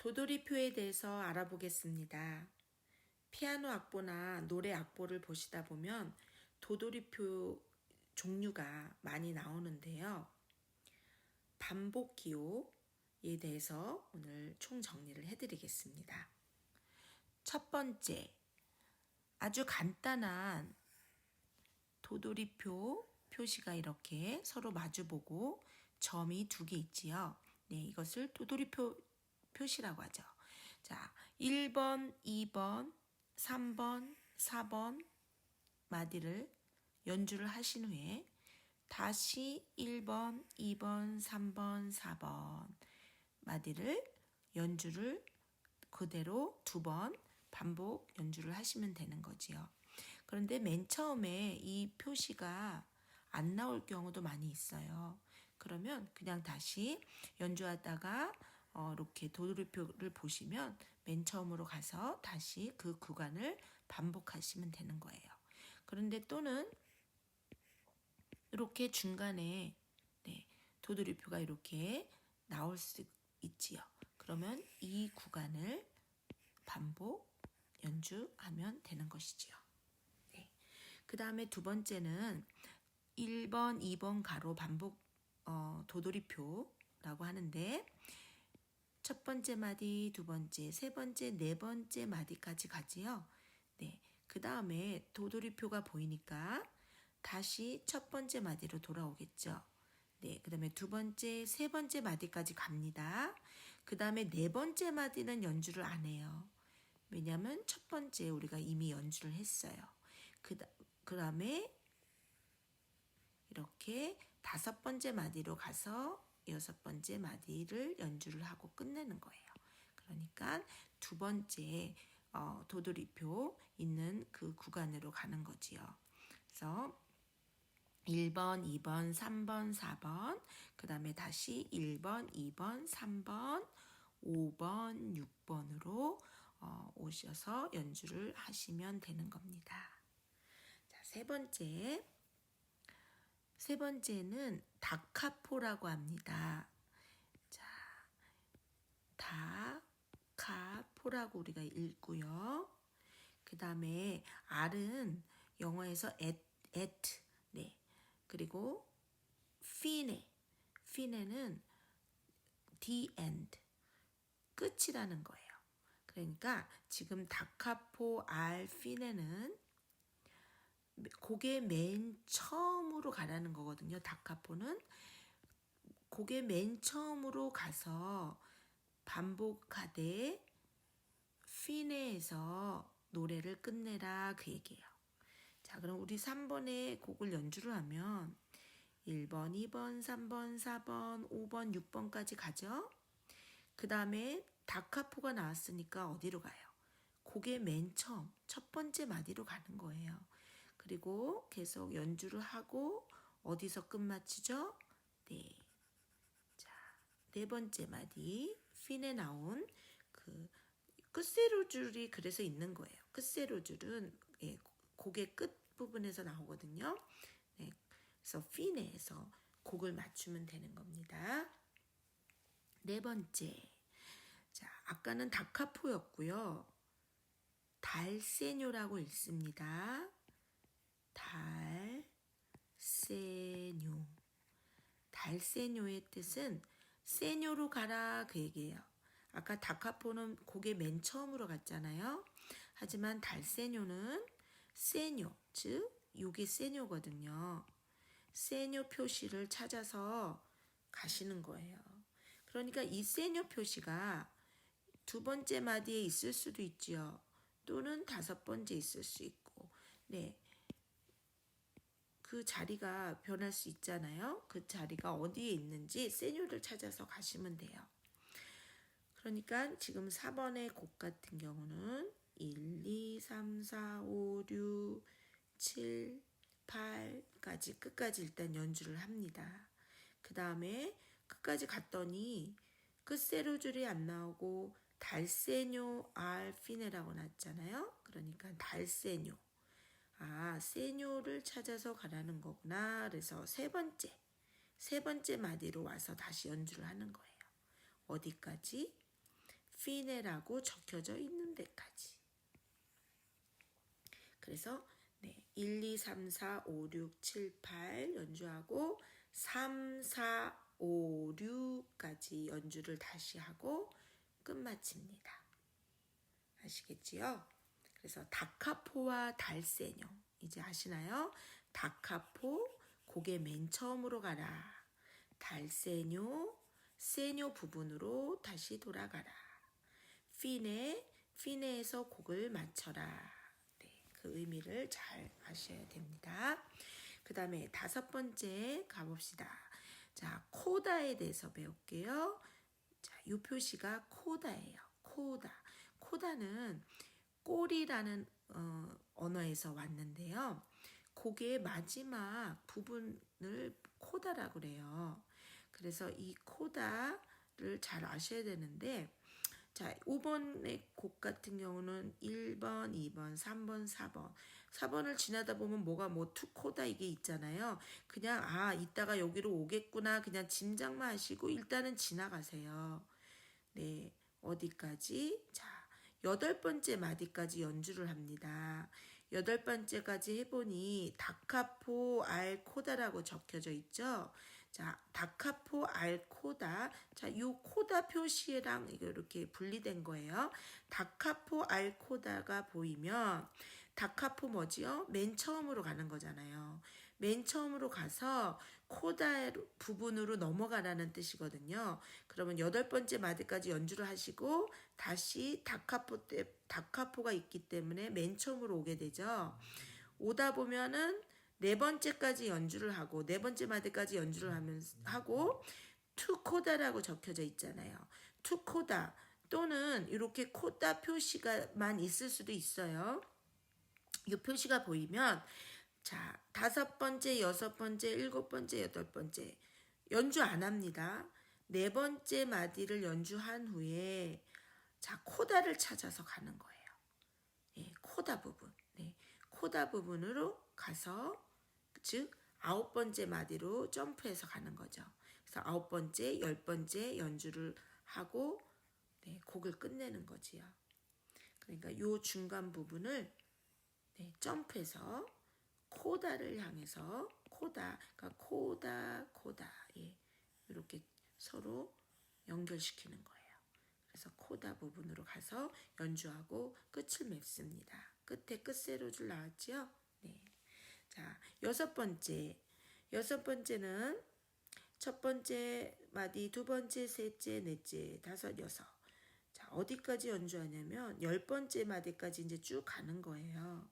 도돌이표에 대해서 알아보겠습니다. 피아노 악보나 노래 악보를 보시다 보면 도돌이표 종류가 많이 나오는데요. 반복 기호에 대해서 오늘 총 정리를 해드리겠습니다. 첫 번째, 아주 간단한 도돌이표 표시가 이렇게 서로 마주보고 점이 두 개 있지요. 네, 이것을 도돌이표 표시라고 하죠. 자, 1번, 2번, 3번, 4번 마디를 연주를 하신 후에 다시 1번, 2번, 3번, 4번 마디를 연주를 그대로 두 번 반복 연주를 하시면 되는 거지요. 그런데 맨 처음에 이 표시가 안 나올 경우도 많이 있어요. 그러면 그냥 다시 연주하다가 이렇게 도돌이표를 보시면 맨 처음으로 가서 다시 그 구간을 반복하시면 되는 거예요. 그런데 또는 이렇게 중간에 도돌이표가 이렇게 나올 수 있지요. 그러면 이 구간을 반복 연주하면 되는 것이지요. 네. 그 다음에 두 번째는 1번, 2번 가로 반복 도돌이표라고 하는데 첫 번째 마디, 두 번째, 세 번째, 네 번째 마디까지 가지요. 네. 그 다음에 도돌이표가 보이니까 다시 첫 번째 마디로 돌아오겠죠. 네. 그 다음에 두 번째, 세 번째 마디까지 갑니다. 그 다음에 네 번째 마디는 연주를 안 해요. 왜냐하면 첫 번째 우리가 이미 연주를 했어요. 그 다음에 이렇게 다섯 번째 마디로 가서 여섯 번째 마디를 연주를 하고 끝내는 거예요. 그러니까 두 번째 도돌이표 있는 그 구간으로 가는 거지요. 그래서 1번, 2번, 3번, 4번, 그 다음에 다시 1번, 2번, 3번, 5번, 6번으로 오셔서 연주를 하시면 되는 겁니다. 자, 세 번째는 다카포라고 합니다. 자, 다카포라고 우리가 읽고요. 그 다음에 R은 영어에서 at, 네. 그리고 fine는 the end, 끝이라는 거예요. 그러니까 지금 다카포 알 피네는 곡의 맨 처음으로 가라는 거거든요. 다카포는 곡의 맨 처음으로 가서 반복하되 피네에서 노래를 끝내라 그 얘기예요. 자, 그럼 우리 3번의 곡을 연주를 하면 1번, 2번, 3번, 4번, 5번, 6번까지 가죠. 그 다음에 다카포가 나왔으니까 어디로 가요? 곡의 맨 처음, 첫 번째 마디로 가는 거예요. 그리고 계속 연주를 하고 어디서 끝마치죠? 네. 자, 네 번째 마디, 핀에 나온 그 끝세로줄이 그래서 있는 거예요. 끝세로줄은 곡의 끝 부분에서 나오거든요. 네. 그래서 핀에서 곡을 맞추면 되는 겁니다. 네 번째. 자, 아까는 다카포였고요. 달세뇨라고 읽습니다. 달세뇨. 달세뇨의 뜻은 세뇨로 가라 그 얘기예요. 아까 다카포는 곡의 맨 처음으로 갔잖아요. 하지만 달세뇨는 세뇨, 즉 요게 세뇨거든요. 세뇨 표시를 찾아서 가시는 거예요. 그러니까 이 세뇨 표시가 두 번째 마디에 있을 수도 있지요. 또는 다섯 번째 있을 수 있고, 네. 그 자리가 변할 수 있잖아요. 그 자리가 어디에 있는지 세뇨를 찾아서 가시면 돼요. 그러니까 지금 4번의 곡 같은 경우는 1, 2, 3, 4, 5, 6, 7, 8까지 끝까지 일단 연주를 합니다. 그 다음에 끝까지 갔더니 끝세로줄이 안 나오고 달세뇨 알피네라고 났잖아요. 그러니까 달세뇨. 아, 세뇨를 찾아서 가라는 거구나. 그래서 세 번째 마디로 와서 다시 연주를 하는 거예요. 어디까지? 피네라고 적혀져 있는 데까지. 그래서 1, 2, 3, 4, 5, 6, 7, 8 연주하고 3, 4, 5, 6까지 연주를 다시 하고 끝마칩니다. 아시겠지요? 그래서 다카포와 달세뇨 이제 아시나요? 다카포 고개 맨 처음으로 가라. 달세뇨 세뇨 부분으로 다시 돌아가라. 피네에서 곡을 맞춰라. 그 의미를 잘 아셔야 됩니다. 그 다음에 5번째 가봅시다. 자, 코다에 대해서 배울게요. 자, 이 표시가 코다예요. 코다는 꼬리라는 언어에서 왔는데요. 곡의 마지막 부분을 코다라고 그래요. 그래서 이 코다를 잘 아셔야 되는데, 자, 5번의 곡 같은 경우는 1번, 2번, 3번, 4번. 4번을 지나다 보면 뭐가 투코다 이게 있잖아요. 그냥 이따가 여기로 오겠구나. 그냥 짐작만 하시고 일단은 지나가세요. 네, 어디까지? 자, 8번째 마디까지 연주를 합니다. 8번째까지 해보니 다카포 알 코다라고 적혀져 있죠. 자, 다카포 알 코다. 자, 요 코다 표시랑 이렇게 분리된 거예요. 다카포 알 코다가 보이면 다카포 뭐지요? 맨 처음으로 가는 거잖아요. 맨 처음으로 가서 코다 부분으로 넘어가라는 뜻이거든요. 그러면 8번째 마디까지 연주를 하시고 다시 다카포가 있기 때문에 맨 처음으로 오게 되죠. 오다 보면은 4번째까지 연주를 하고 4번째 마디까지 연주를 하고 투코다라고 적혀져 있잖아요. 투코다 또는 이렇게 코다 표시가만 있을 수도 있어요. 이 표시가 보이면 자, 5번째, 6번째, 7번째, 8번째 연주 안 합니다. 4번째 마디를 연주한 후에 자, 코다를 찾아서 가는 거예요. 네, 코다 부분. 네, 코다 부분으로 가서 즉 9번째 마디로 점프해서 가는 거죠. 그래서 9번째, 10번째 연주를 하고 곡을 끝내는 거지요. 그러니까 요 중간 부분을 점프해서 코다를 향해서 그러니까 코다 이렇게 서로 연결시키는 거예요. 그래서 코다 부분으로 가서 연주하고 끝을 맺습니다. 끝에 끝세로줄 나왔죠? 네. 자, 6번째는 첫 번째 마디, 두 번째, 셋째, 넷째, 다섯, 여섯. 자, 어디까지 연주하냐면 10번째 마디까지 이제 쭉 가는 거예요.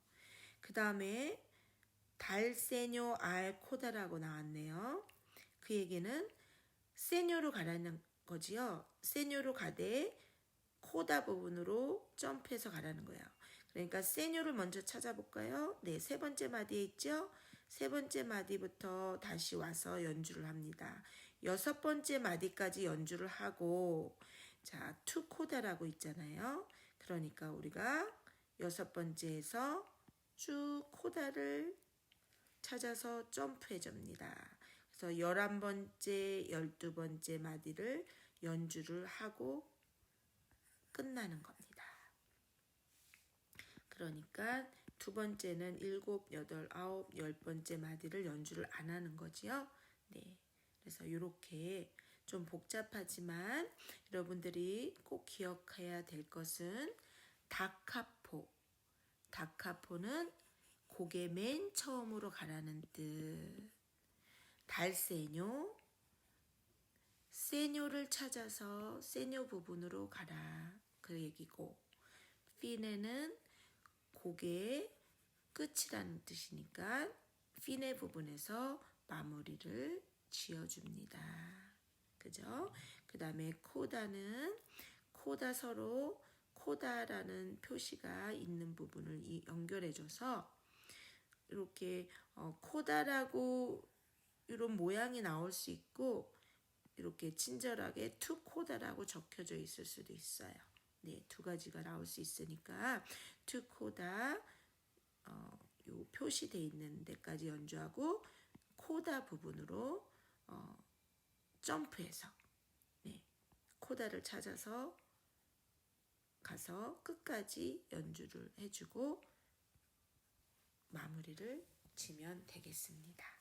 그 다음에 달세뇨 알 코다라고 나왔네요. 그 얘기는 세뇨로 가라는 거지요. 세뇨로 가되 코다 부분으로 점프해서 가라는 거예요. 그러니까 세뇨를 먼저 찾아볼까요? 네, 3번째 마디에 있죠. 3번째 마디부터 다시 와서 연주를 합니다. 6번째 마디까지 연주를 하고 자, 투코다라고 있잖아요. 그러니까 우리가 6번째에서 쭉 코다를 찾아서 점프해 줍니다. 그래서 11번째, 12번째 마디를 연주를 하고 끝나는 겁니다. 그러니까 두 번째는 7, 8, 9, 10번째 마디를 연주를 안 하는 거지요. 네. 그래서 이렇게 좀 복잡하지만 여러분들이 꼭 기억해야 될 것은 다카포는 곡의 맨 처음으로 가라는 뜻. 달세뇨, 세뇨를 찾아서 세뇨 부분으로 가라. 그 얘기고 피네는 곡의 끝이라는 뜻이니까 피네 부분에서 마무리를 지어줍니다. 그죠? 그 다음에 코다는 코다 서로 코다라는 표시가 있는 부분을 연결해줘서 이렇게 코다라고 이런 모양이 나올 수 있고 이렇게 친절하게 투코다라고 적혀져 있을 수도 있어요. 네, 두 가지가 나올 수 있으니까 투코다 요 표시돼 있는 데까지 연주하고 코다 부분으로 점프해서 코다를 찾아서 가서 끝까지 연주를 해주고 마무리를 지면 되겠습니다.